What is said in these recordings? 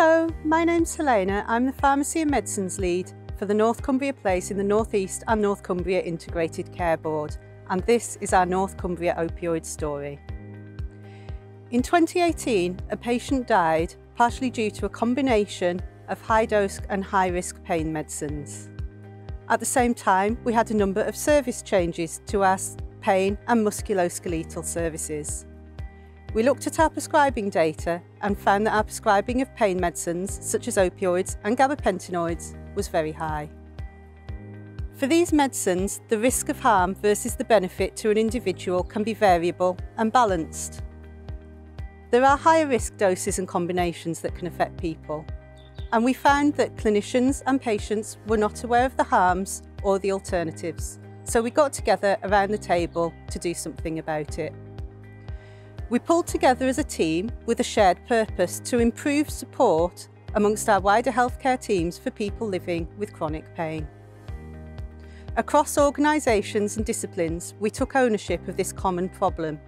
Hello, my name's Helena. I'm the Pharmacy and Medicines Lead for the North Cumbria Place in the North East and North Cumbria Integrated Care Board, and this is our North Cumbria opioid story. In 2018, a patient died partially due to a combination of high-dose and high-risk pain medicines. At the same time, we had a number of service changes to our pain and musculoskeletal services. We looked at our prescribing data and found that our prescribing of pain medicines, such as opioids and gabapentinoids, was very high. For these medicines, the risk of harm versus the benefit to an individual can be variable and balanced. There are higher risk doses and combinations that can affect people, and we found that clinicians and patients were not aware of the harms or the alternatives, so we got together around the table to do something about it. We pulled together as a team with a shared purpose to improve support amongst our wider healthcare teams for people living with chronic pain. Across organisations and disciplines, we took ownership of this common problem.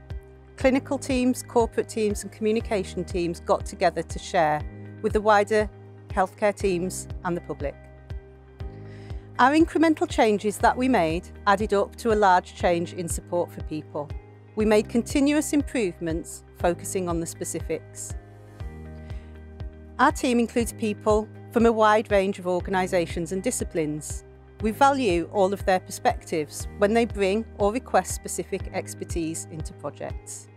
Clinical teams, corporate teams and communication teams got together to share with the wider healthcare teams and the public. Our incremental changes that we made added up to a large change in support for people. We made continuous improvements, focusing on the specifics. Our team includes people from a wide range of organisations and disciplines. We value all of their perspectives when they bring or request specific expertise into projects.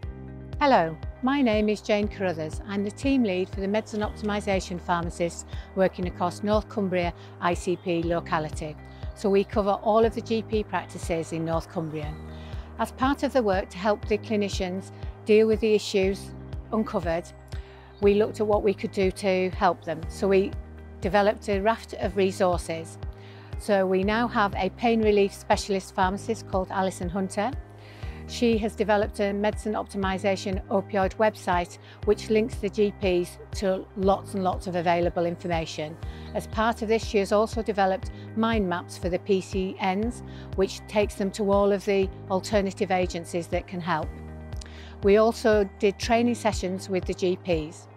Hello, my name is Jane Carruthers. I'm the team lead for the Medicine Optimisation pharmacists working across North Cumbria ICB locality. So we cover all of the GP practices in North Cumbria. As part of the work to help the clinicians deal with the issues uncovered, we looked at what we could do to help them. So we developed a raft of resources. So we now have a pain relief specialist pharmacist called Alison Hunter. She has developed a medicine optimisation opioid website which links the GPs to lots and lots of available information. As part of this, she has also developed mind maps for the PCNs, which takes them to all of the alternative agencies that can help. We also did training sessions with the GPs.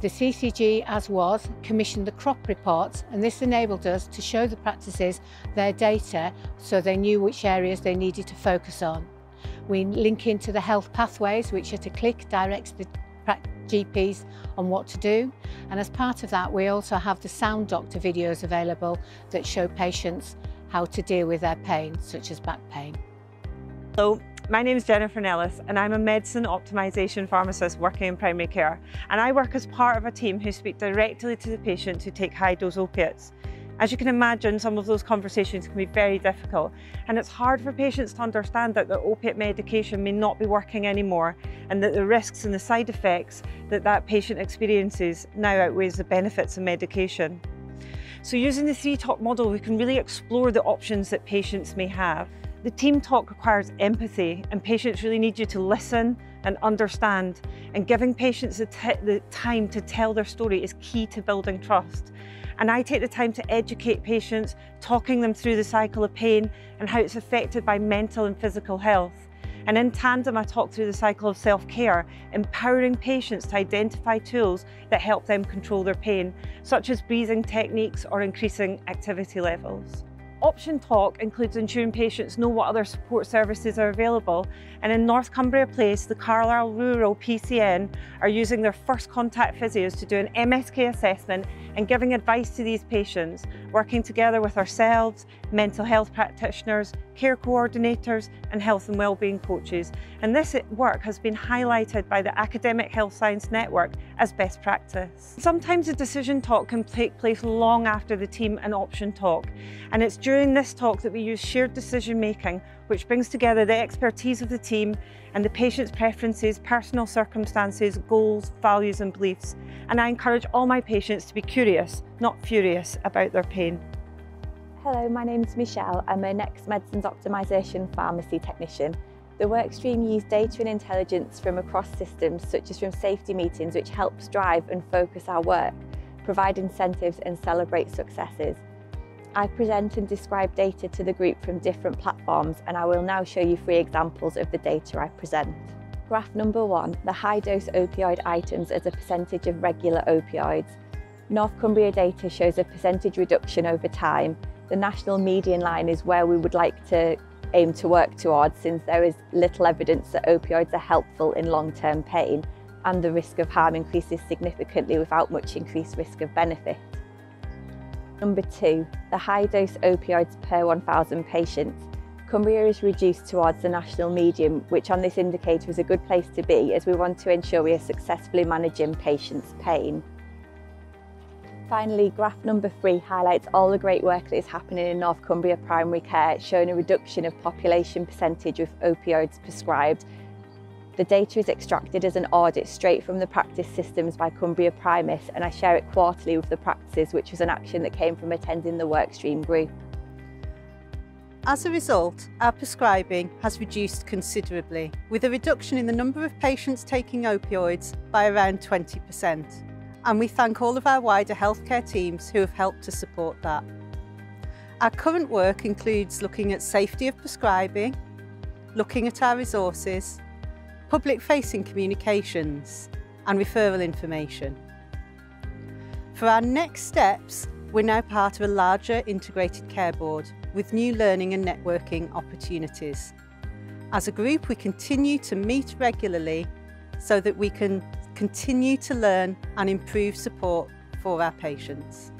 The CCG, as was, commissioned the crop reports, and this enabled us to show the practices their data so they knew which areas they needed to focus on. We link into the health pathways, which at a click directs the GPs on what to do. And as part of that, we also have the sound doctor videos available that show patients how to deal with their pain, such as back pain. Hello, my name is Jennifer Nellis and I'm a medicine optimisation pharmacist working in primary care. And I work as part of a team who speak directly to the patient who take high-dose opiates. As you can imagine, some of those conversations can be very difficult, and it's hard for patients to understand that their opiate medication may not be working anymore, and that the risks and the side effects that patient experiences now outweighs the benefits of medication. So using the 3-talk model, we can really explore the options that patients may have. The team talk requires empathy, and patients really need you to listen and understand, and giving patients the time to tell their story is key to building trust. And I take the time to educate patients, talking them through the cycle of pain and how it's affected by mental and physical health. And in tandem, I talk through the cycle of self-care, empowering patients to identify tools that help them control their pain, such as breathing techniques or increasing activity levels. Option talk includes ensuring patients know what other support services are available, and in North Cumbria Place, the Carlisle Rural PCN are using their first contact physios to do an MSK assessment and giving advice to these patients, working together with ourselves, mental health practitioners, care coordinators and health and wellbeing coaches. And this work has been highlighted by the Academic Health Science Network as best practice. Sometimes a decision talk can take place long after the team and option talk, and it's during this talk that we use shared decision making, which brings together the expertise of the team and the patient's preferences, personal circumstances, goals, values and beliefs. And I encourage all my patients to be curious, not furious, about their pain. Hello, my name's Michelle. I'm a NENC Medicines Optimisation Pharmacy Technician. The workstream used data and intelligence from across systems, such as from safety meetings, which helps drive and focus our work, provide incentives and celebrate successes. I present and describe data to the group from different platforms, and I will now show you 3 examples of the data I present. Graph number 1, the high-dose opioid items as a percentage of regular opioids. North Cumbria data shows a percentage reduction over time. The national median line is where we would like to aim to work towards, since there is little evidence that opioids are helpful in long-term pain, and the risk of harm increases significantly without much increased risk of benefit. Number 2, the high dose opioids per 1,000 patients. Cumbria is reduced towards the national median, which on this indicator is a good place to be, as we want to ensure we are successfully managing patients' pain. Finally, graph number 3 highlights all the great work that is happening in North Cumbria primary care, showing a reduction of population percentage with opioids prescribed. The data is extracted as an audit straight from the practice systems by Cumbria Primis, and I share it quarterly with the practices, which was an action that came from attending the workstream group. As a result, our prescribing has reduced considerably, with a reduction in the number of patients taking opioids by around 20%. And we thank all of our wider healthcare teams who have helped to support that. Our current work includes looking at safety of prescribing, looking at our resources, public-facing communications, and referral information. For our next steps, we're now part of a larger integrated care board with new learning and networking opportunities. As a group, we continue to meet regularly so that we can continue to learn and improve support for our patients.